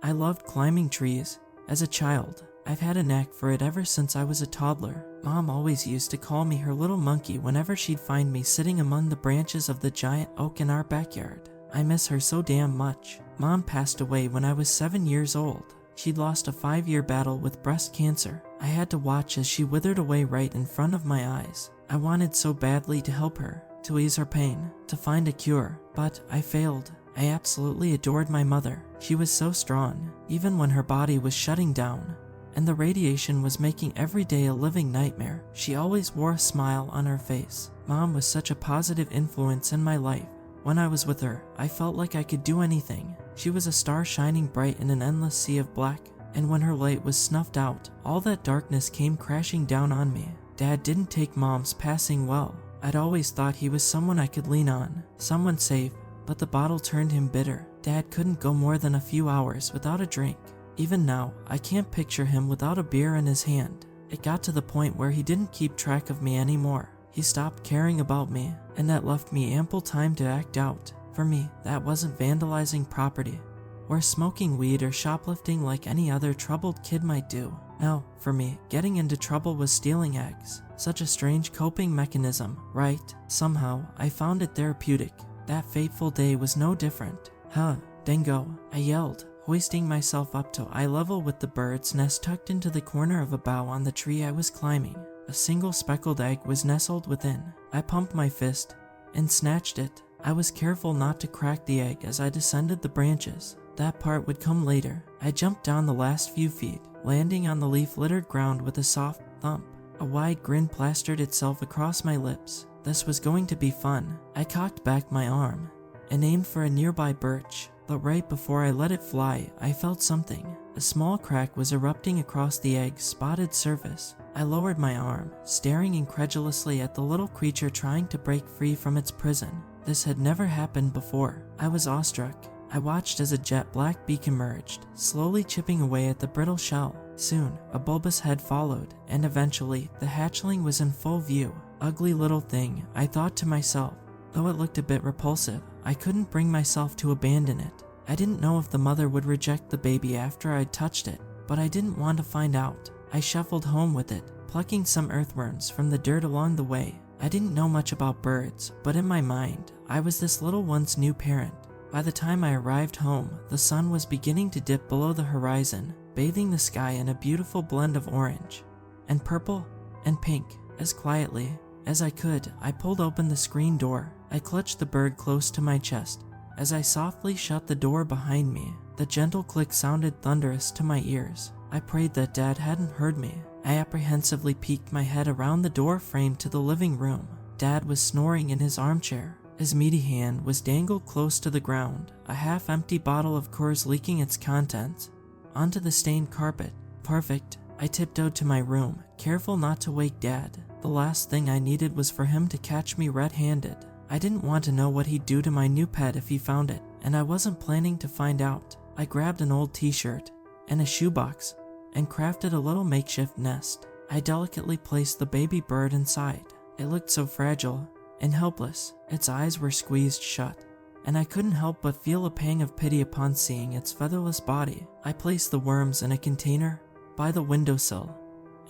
I loved climbing trees. As a child, I've had a knack for it ever since I was a toddler. Mom always used to call me her little monkey whenever she'd find me sitting among the branches of the giant oak in our backyard. I miss her so damn much. Mom passed away when I was 7 years old. She'd lost a 5-year battle with breast cancer. I had to watch as she withered away right in front of my eyes. I wanted so badly to help her, to ease her pain, to find a cure, but I failed. I absolutely adored my mother. She was so strong, even when her body was shutting down, and the radiation was making every day a living nightmare. She always wore a smile on her face. Mom was such a positive influence in my life. When I was with her, I felt like I could do anything. She was a star shining bright in an endless sea of black, and when her light was snuffed out, all that darkness came crashing down on me. Dad didn't take Mom's passing well. I'd always thought he was someone I could lean on, someone safe, but the bottle turned him bitter. Dad couldn't go more than a few hours without a drink. Even now, I can't picture him without a beer in his hand. It got to the point where he didn't keep track of me anymore. He stopped caring about me, and that left me ample time to act out. For me, that wasn't vandalizing property, or smoking weed or shoplifting like any other troubled kid might do. No, for me, getting into trouble was stealing eggs. Such a strange coping mechanism, right? Somehow, I found it therapeutic. That fateful day was no different. Huh, dingo, I yelled, hoisting myself up to eye level with the bird's nest tucked into the corner of a bough on the tree I was climbing. A single speckled egg was nestled within. I pumped my fist and snatched it. I was careful not to crack the egg as I descended the branches. That part would come later. I jumped down the last few feet, landing on the leaf-littered ground with a soft thump. A wide grin plastered itself across my lips. This was going to be fun. I cocked back my arm and aimed for a nearby birch, but right before I let it fly, I felt something. A small crack was erupting across the egg's spotted surface. I lowered my arm, staring incredulously at the little creature trying to break free from its prison. This had never happened before. I was awestruck. I watched as a jet black beak emerged, slowly chipping away at the brittle shell. Soon, a bulbous head followed, and eventually, the hatchling was in full view. Ugly little thing, I thought to myself. Though it looked a bit repulsive, I couldn't bring myself to abandon it. I didn't know if the mother would reject the baby after I'd touched it, but I didn't want to find out. I shuffled home with it, plucking some earthworms from the dirt along the way. I didn't know much about birds, but in my mind, I was this little one's new parent. By the time I arrived home, the sun was beginning to dip below the horizon, bathing the sky in a beautiful blend of orange and purple and pink. As quietly as I could, I pulled open the screen door. I clutched the bird close to my chest. As I softly shut the door behind me, the gentle click sounded thunderous to my ears. I prayed that Dad hadn't heard me. I apprehensively peeked my head around the door frame to the living room. Dad was snoring in his armchair. His meaty hand was dangled close to the ground, a half-empty bottle of Coors leaking its contents onto the stained carpet. Perfect. I tiptoed to my room, careful not to wake Dad. The last thing I needed was for him to catch me red-handed. I didn't want to know what he'd do to my new pet if he found it, and I wasn't planning to find out. I grabbed an old t-shirt and a shoebox and crafted a little makeshift nest. I delicately placed the baby bird inside. It looked so fragile and helpless. Its eyes were squeezed shut, and I couldn't help but feel a pang of pity upon seeing its featherless body. I placed the worms in a container by the windowsill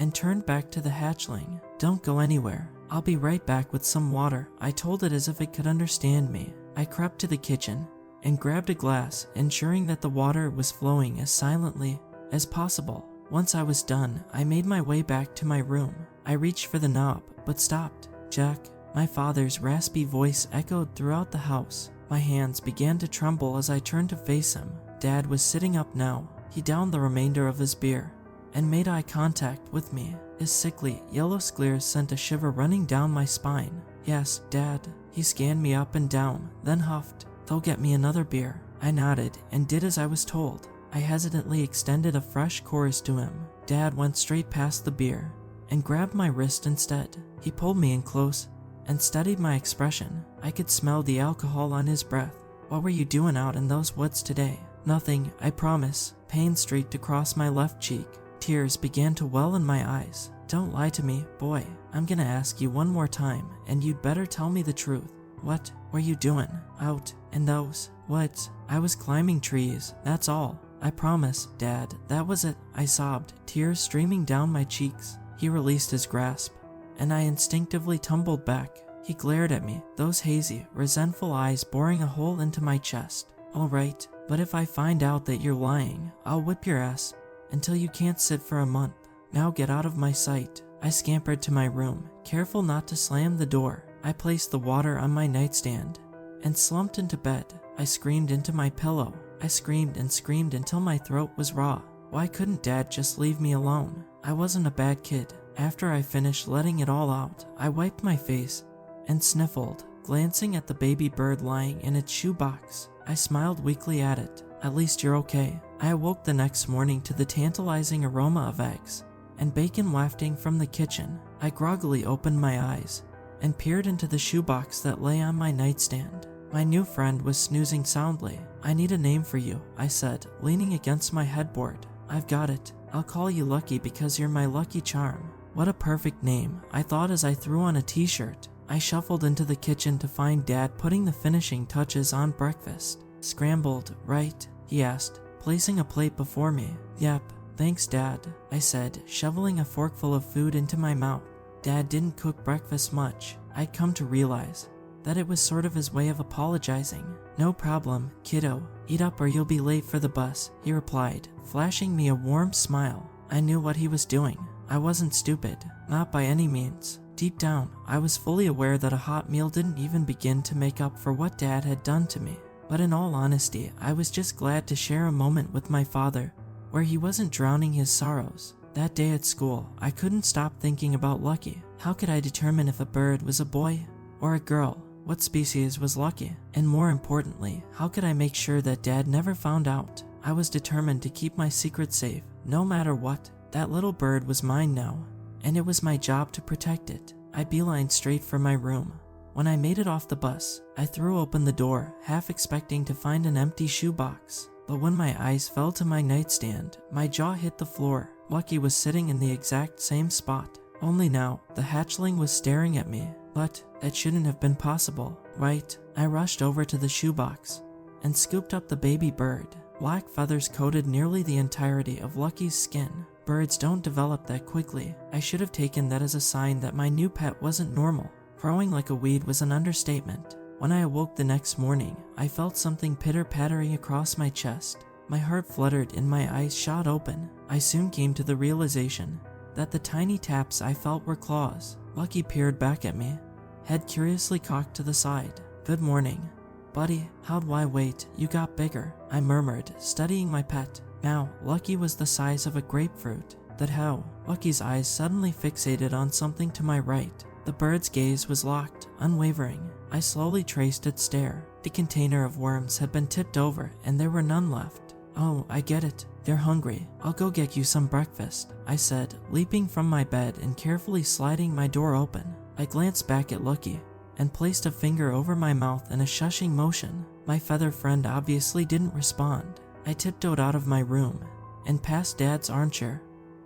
and turned back to the hatchling. "Don't go anywhere. I'll be right back with some water," I told it as if it could understand me. I crept to the kitchen and grabbed a glass, ensuring that the water was flowing as silently as possible. Once I was done, I made my way back to my room. I reached for the knob, but stopped. "Jack," my father's raspy voice echoed throughout the house. My hands began to tremble as I turned to face him. Dad was sitting up now. He downed the remainder of his beer and made eye contact with me. His sickly, yellow scleers sent a shiver running down my spine. "Yes, Dad." He scanned me up and down, then huffed. "They'll get me another beer." I nodded and did as I was told. I hesitantly extended a fresh Coors to him. Dad went straight past the beer and grabbed my wrist instead. He pulled me in close and studied my expression. I could smell the alcohol on his breath. "What were you doing out in those woods today?" "Nothing, I promise." Pain streaked across my left cheek. Tears began to well in my eyes. "Don't lie to me, boy. I'm gonna ask you one more time, and you'd better tell me the truth. What were you doing out in those woods?" "I was climbing trees, that's all." I promise, Dad, that was it, I sobbed, tears streaming down my cheeks. He released his grasp, and I instinctively tumbled back. He glared at me, those hazy, resentful eyes boring a hole into my chest. All right, but if I find out that you're lying, I'll whip your ass until you can't sit for a month. Now get out of my sight. I scampered to my room, careful not to slam the door. I placed the water on my nightstand and slumped into bed. I screamed into my pillow. I screamed and screamed until my throat was raw. Why couldn't Dad just leave me alone? I wasn't a bad kid. After I finished letting it all out, I wiped my face and sniffled, glancing at the baby bird lying in its shoebox. I smiled weakly at it. At least you're okay. I awoke the next morning to the tantalizing aroma of eggs and bacon wafting from the kitchen. I groggily opened my eyes and peered into the shoebox that lay on my nightstand. My new friend was snoozing soundly. I need a name for you, I said, leaning against my headboard. I've got it. I'll call you Lucky because you're my lucky charm. What a perfect name, I thought as I threw on a t-shirt. I shuffled into the kitchen to find Dad putting the finishing touches on breakfast. Scrambled, right? He asked, placing a plate before me. Yep, thanks Dad, I said, shoveling a forkful of food into my mouth. Dad didn't cook breakfast much. I'd come to realize that it was sort of his way of apologizing. No problem, kiddo. Eat up or you'll be late for the bus, he replied, flashing me a warm smile. I knew what he was doing. I wasn't stupid, not by any means. Deep down, I was fully aware that a hot meal didn't even begin to make up for what Dad had done to me. But in all honesty, I was just glad to share a moment with my father where he wasn't drowning his sorrows. That day at school, I couldn't stop thinking about Lucky. How could I determine if a bird was a boy or a girl? What species was Lucky? And more importantly, how could I make sure that Dad never found out? I was determined to keep my secret safe, no matter what. That little bird was mine now, and it was my job to protect it. I beelined straight for my room. When I made it off the bus, I threw open the door, half expecting to find an empty shoebox. But when my eyes fell to my nightstand, my jaw hit the floor. Lucky was sitting in the exact same spot. Only now, the hatchling was staring at me. But that shouldn't have been possible, right? I rushed over to the shoebox and scooped up the baby bird. Black feathers coated nearly the entirety of Lucky's skin. Birds don't develop that quickly. I should have taken that as a sign that my new pet wasn't normal. Growing like a weed was an understatement. When I awoke the next morning, I felt something pitter-pattering across my chest. My heart fluttered and my eyes shot open. I soon came to the realization that the tiny taps I felt were claws. Lucky peered back at me, head curiously cocked to the side. Good morning. Buddy, how do I wait? You got bigger, I murmured, studying my pet. Now, Lucky was the size of a grapefruit. That how? Lucky's eyes suddenly fixated on something to my right. The bird's gaze was locked, unwavering. I slowly traced its stare. The container of worms had been tipped over, and there were none left. Oh, I get it. They're hungry. I'll go get you some breakfast, I said, leaping from my bed and carefully sliding my door open. I glanced back at Lucky and placed a finger over my mouth in a shushing motion. My feather friend obviously didn't respond. I tiptoed out of my room and past Dad's armchair,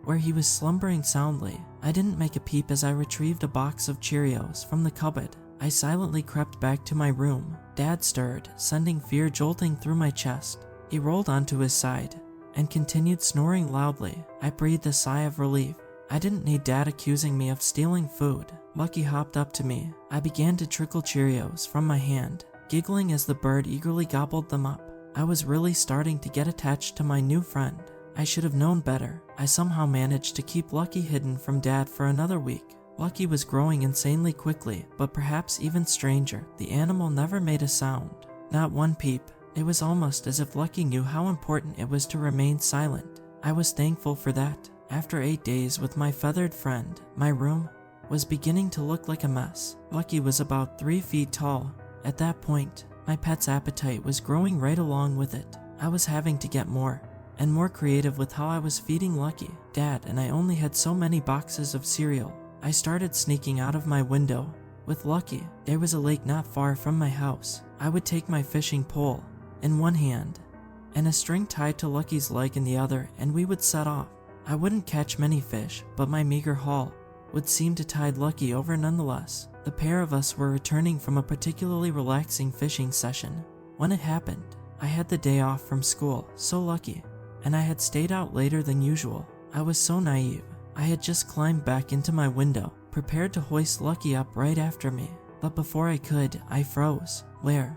where he was slumbering soundly. I didn't make a peep as I retrieved a box of Cheerios from the cupboard. I silently crept back to my room. Dad stirred, sending fear jolting through my chest. He rolled onto his side and continued snoring loudly. I breathed a sigh of relief. I didn't need Dad accusing me of stealing food. Lucky hopped up to me. I began to trickle Cheerios from my hand, giggling as the bird eagerly gobbled them up. I was really starting to get attached to my new friend. I should have known better. I somehow managed to keep Lucky hidden from Dad for another week. Lucky was growing insanely quickly, but perhaps even stranger, the animal never made a sound. Not one peep. It was almost as if Lucky knew how important it was to remain silent. I was thankful for that. After 8 days with my feathered friend, my room was beginning to look like a mess. Lucky was about 3 feet tall. At that point, my pet's appetite was growing right along with it. I was having to get more and more creative with how I was feeding Lucky. Dad and I only had so many boxes of cereal. I started sneaking out of my window with Lucky. There was a lake not far from my house. I would take my fishing pole in one hand and a string tied to Lucky's leg in the other, and we would set off. I wouldn't catch many fish, but my meager haul would seem to tide Lucky over nonetheless. The pair of us were returning from a particularly relaxing fishing session when it happened. I had the day off from school, so Lucky and I had stayed out later than usual. I was so naive. I had just climbed back into my window, prepared to hoist Lucky up right after me. But before I could, I froze. Where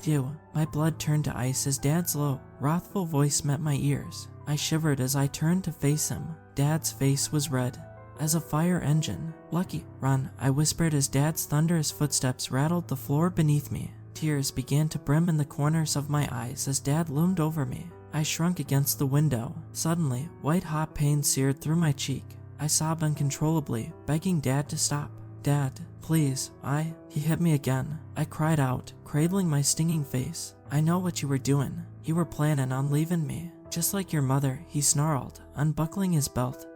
you? My blood turned to ice as Dad's low, wrathful voice met my ears. I shivered as I turned to face him. Dad's face was red as a fire engine. Lucky, run, I whispered as Dad's thunderous footsteps rattled the floor beneath me. Tears began to brim in the corners of my eyes as Dad loomed over me. I shrunk against the window. Suddenly, white-hot pain seared through my cheek. I sobbed uncontrollably, begging Dad to stop. Dad, please, He hit me again. I cried out, cradling my stinging face. I know what you were doing. You were planning on leaving me. Just like your mother, he snarled, unbuckling his belt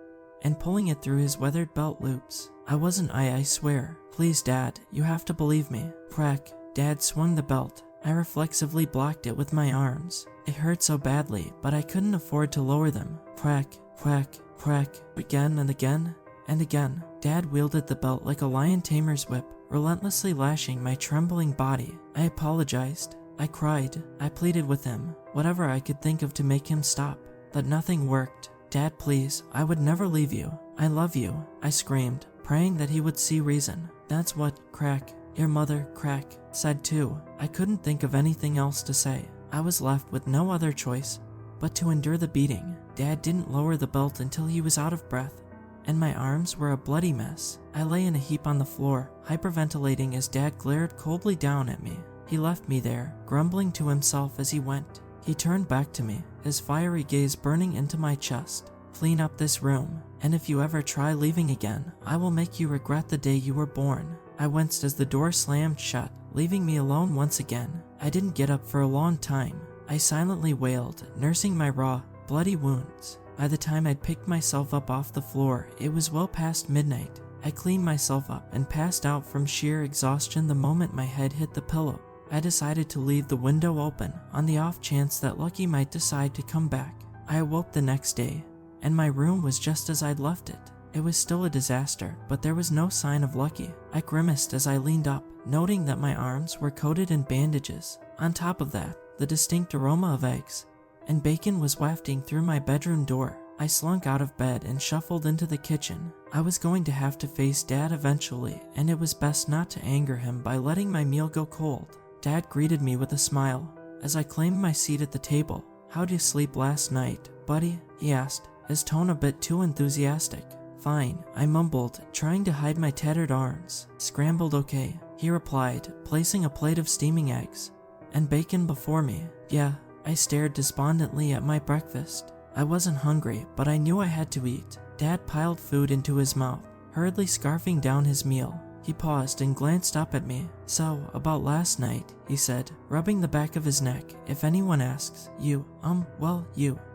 and pulling it through his weathered belt loops. I wasn't I swear. Please, Dad, you have to believe me. Crack. Dad swung the belt. I reflexively blocked it with my arms. It hurt so badly, but I couldn't afford to lower them. Crack, crack, crack, again and again and again. Dad wielded the belt like a lion tamer's whip, relentlessly lashing my trembling body. I apologized. I cried. I pleaded with him, whatever I could think of to make him stop. But nothing worked. Dad, please, I would never leave you. I love you, I screamed, praying that he would see reason. That's what, crack, your mother, crack, said too. I couldn't think of anything else to say. I was left with no other choice but to endure the beating. Dad didn't lower the belt until he was out of breath, and my arms were a bloody mess. I lay in a heap on the floor, hyperventilating as Dad glared coldly down at me. He left me there, grumbling to himself as he went. He turned back to me, his fiery gaze burning into my chest. Clean up this room, and if you ever try leaving again, I will make you regret the day you were born. I winced as the door slammed shut, leaving me alone once again. I didn't get up for a long time. I silently wailed, nursing my raw, bloody wounds. By the time I'd picked myself up off the floor, it was well past midnight. I cleaned myself up and passed out from sheer exhaustion the moment my head hit the pillow. I decided to leave the window open on the off chance that Lucky might decide to come back. I awoke the next day, and my room was just as I'd left it. It was still a disaster, but there was no sign of Lucky. I grimaced as I leaned up, noting that my arms were coated in bandages. On top of that, the distinct aroma of eggs and bacon was wafting through my bedroom door. I slunk out of bed and shuffled into the kitchen. I was going to have to face Dad eventually, and it was best not to anger him by letting my meal go cold. Dad greeted me with a smile as I claimed my seat at the table. "How'd you sleep last night, buddy?" he asked, his tone a bit too enthusiastic. "Fine," I mumbled, trying to hide my tattered arms. "Scrambled okay," he replied, placing a plate of steaming eggs and bacon before me. "Yeah," I stared despondently at my breakfast. I wasn't hungry, but I knew I had to eat. Dad piled food into his mouth, hurriedly scarfing down his meal. He paused and glanced up at me. "So, about last night," he said, rubbing the back of his neck. "If anyone asks, you.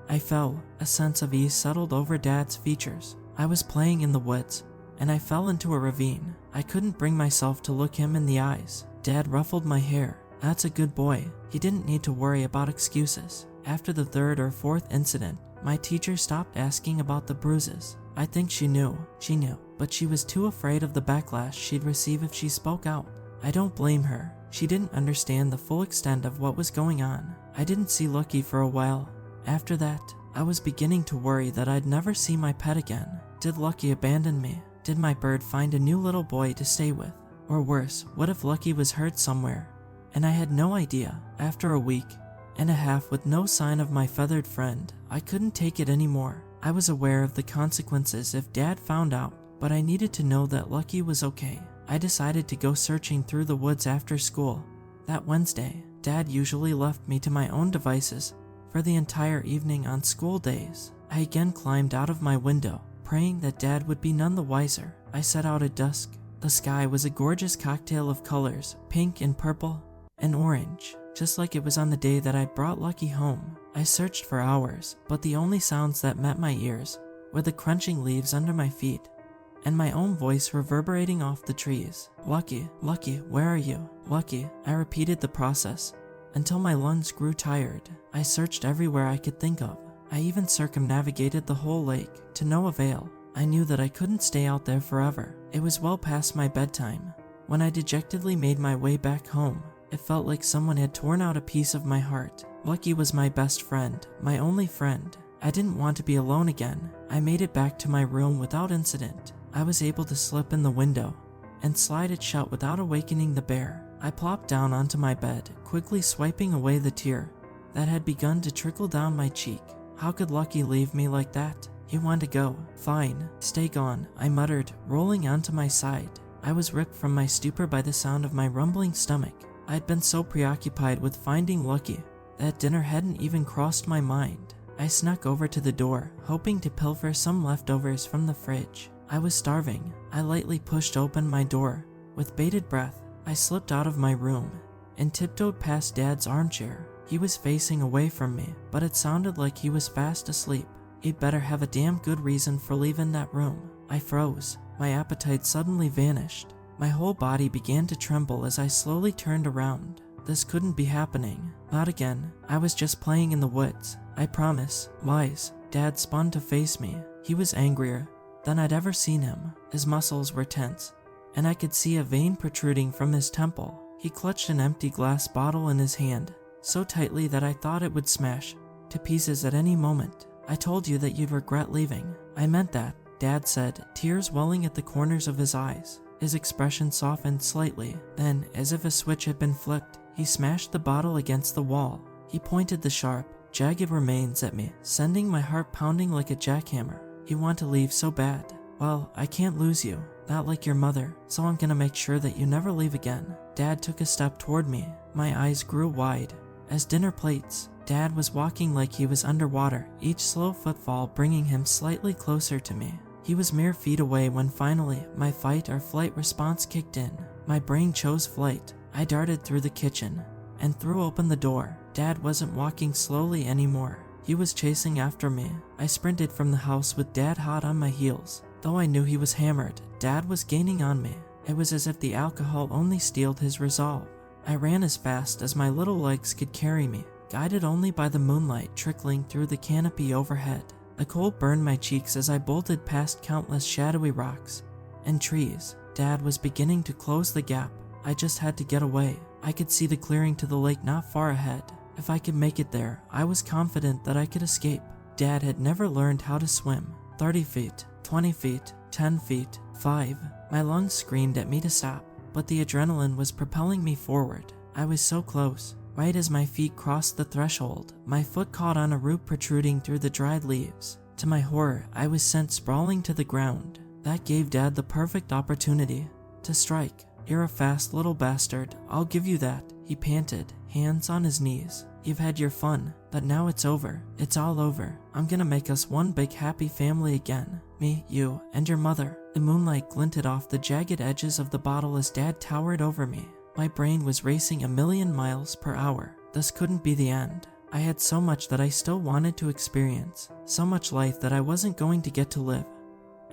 I fell." A sense of ease settled over Dad's features. I was playing in the woods, and I fell into a ravine. I couldn't bring myself to look him in the eyes. Dad ruffled my hair. "That's a good boy." He didn't need to worry about excuses. After the third or fourth incident, my teacher stopped asking about the bruises. I think she knew, but she was too afraid of the backlash she'd receive if she spoke out. I don't blame her. She didn't understand the full extent of what was going on. I didn't see Lucky for a while. After that, I was beginning to worry that I'd never see my pet again. Did Lucky abandon me? Did my bird find a new little boy to stay with? Or worse, what if Lucky was hurt somewhere and I had no idea? After a week and a half with no sign of my feathered friend, I couldn't take it anymore. I was aware of the consequences if Dad found out, but I needed to know that Lucky was okay. I decided to go searching through the woods after school. That Wednesday, Dad usually left me to my own devices for the entire evening on school days. I again climbed out of my window, praying that Dad would be none the wiser. I set out at dusk. The sky was a gorgeous cocktail of colors, pink and purple and orange, just like it was on the day that I brought Lucky home. I searched for hours, but the only sounds that met my ears were the crunching leaves under my feet and my own voice reverberating off the trees. "Lucky, Lucky, where are you? Lucky." I repeated the process until my lungs grew tired. I searched everywhere I could think of. I even circumnavigated the whole lake, to no avail. I knew that I couldn't stay out there forever. It was well past my bedtime when I dejectedly made my way back home. It felt like someone had torn out a piece of my heart. Lucky was my best friend, my only friend, I didn't want to be alone again. I made it back to my room without incident. I was able to slip in the window and slide it shut without awakening the bear. I plopped down onto my bed, quickly swiping away the tear that had begun to trickle down my cheek. How could Lucky leave me like that? He wanted to go. Fine, stay gone, I muttered, rolling onto my side. I was ripped from my stupor by the sound of my rumbling stomach. I had been so preoccupied with finding Lucky that dinner hadn't even crossed my mind. I snuck over to the door, hoping to pilfer some leftovers from the fridge. I was starving. I lightly pushed open my door. With bated breath, I slipped out of my room and tiptoed past Dad's armchair. He was facing away from me, but it sounded like he was fast asleep. He'd better have a damn good reason for leaving that room. I froze. My appetite suddenly vanished. My whole body began to tremble as I slowly turned around. This couldn't be happening. Not again. I was just playing in the woods. I promise. Wise. Dad spun to face me. He was angrier than I'd ever seen him. His muscles were tense, and I could see a vein protruding from his temple. He clutched an empty glass bottle in his hand, so tightly that I thought it would smash to pieces at any moment. I told you that you'd regret leaving. I meant that, Dad said, tears welling at the corners of his eyes. His expression softened slightly. Then, as if a switch had been flipped, he smashed the bottle against the wall. He pointed the sharp, jagged remains at me, sending my heart pounding like a jackhammer. You want to leave so bad. Well, I can't lose you. Not like your mother, so I'm gonna make sure that you never leave again. Dad took a step toward me. My eyes grew wide as dinner plates. Dad was walking like he was underwater, each slow footfall bringing him slightly closer to me. He was mere feet away when finally my fight or flight response kicked in. My brain chose flight. I darted through the kitchen and threw open the door. Dad wasn't walking slowly anymore. He was chasing after me. I sprinted from the house with Dad hot on my heels. Though I knew he was hammered, Dad was gaining on me. It was as if the alcohol only steeled his resolve. I ran as fast as my little legs could carry me, guided only by the moonlight trickling through the canopy overhead. The cold burned my cheeks as I bolted past countless shadowy rocks and trees. Dad was beginning to close the gap. I just had to get away. I could see the clearing to the lake not far ahead. If I could make it there, I was confident that I could escape. Dad had never learned how to swim. 30 feet, 20 feet, 10 feet, 5. My lungs screamed at me to stop, but the adrenaline was propelling me forward. I was so close. Right as my feet crossed the threshold, my foot caught on a root protruding through the dried leaves. To my horror, I was sent sprawling to the ground. That gave Dad the perfect opportunity to strike. You're a fast little bastard, I'll give you that, he panted, hands on his knees. You've had your fun, but now it's over. It's all over. I'm gonna make us one big happy family again. Me, you, and your mother. The moonlight glinted off the jagged edges of the bottle as Dad towered over me. My brain was racing a million miles per hour. This couldn't be the end. I had so much that I still wanted to experience, so much life that I wasn't going to get to live.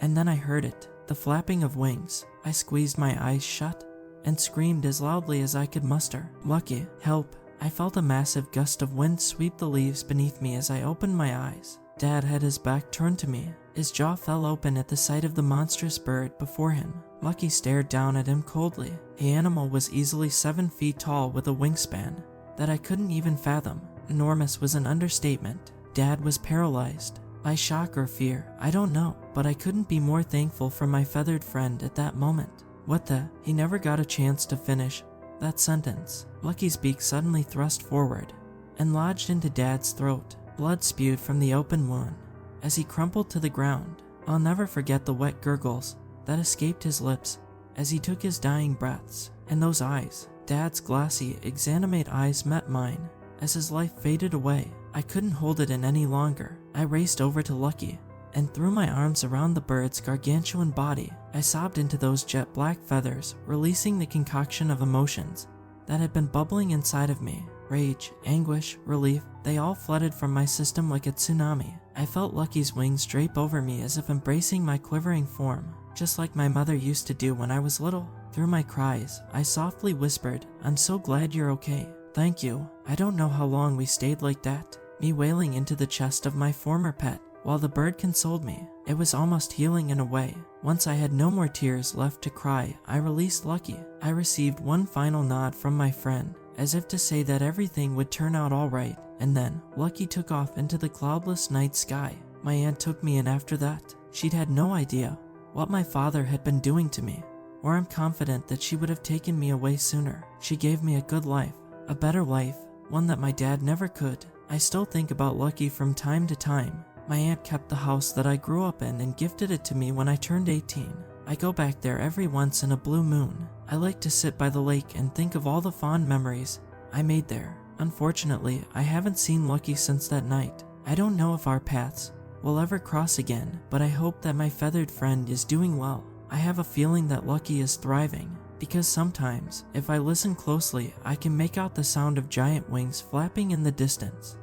And then I heard it, the flapping of wings. I squeezed my eyes shut and screamed as loudly as I could muster. Lucky, help. I felt a massive gust of wind sweep the leaves beneath me as I opened my eyes. Dad had his back turned to me. His jaw fell open at the sight of the monstrous bird before him. Lucky stared down at him coldly. The animal was easily 7 feet tall with a wingspan that I couldn't even fathom. Enormous was an understatement. Dad was paralyzed by shock or fear, I don't know, but I couldn't be more thankful for my feathered friend at that moment. What the? He never got a chance to finish that sentence. Lucky's beak suddenly thrust forward and lodged into Dad's throat. Blood spewed from the open wound as he crumpled to the ground. I'll never forget the wet gurgles that escaped his lips as he took his dying breaths. And those eyes, Dad's glassy, exanimate eyes met mine as his life faded away. I couldn't hold it in any longer. I raced over to Lucky and threw my arms around the bird's gargantuan body. I sobbed into those jet black feathers, releasing the concoction of emotions that had been bubbling inside of me. Rage, anguish, relief, they all flooded from my system like a tsunami. I felt Lucky's wings drape over me as if embracing my quivering form, just like my mother used to do when I was little. Through my cries, I softly whispered, "I'm so glad you're okay. Thank you." I don't know how long we stayed like that, me wailing into the chest of my former pet, while the bird consoled me. It was almost healing in a way. Once I had no more tears left to cry, I released Lucky. I received one final nod from my friend, as if to say that everything would turn out alright, And then, Lucky took off into the cloudless night sky. My aunt took me in after that. She'd had no idea what my father had been doing to me, or I'm confident that she would have taken me away sooner. She gave me a good life, a better life, one that my dad never could. I still think about Lucky from time to time. My aunt kept the house that I grew up in and gifted it to me when I turned 18. I go back there every once in a blue moon. I like to sit by the lake and think of all the fond memories I made there. Unfortunately, I haven't seen Lucky since that night. I don't know if our paths will ever cross again, but I hope that my feathered friend is doing well. I have a feeling that Lucky is thriving, because sometimes, if I listen closely, I can make out the sound of giant wings flapping in the distance.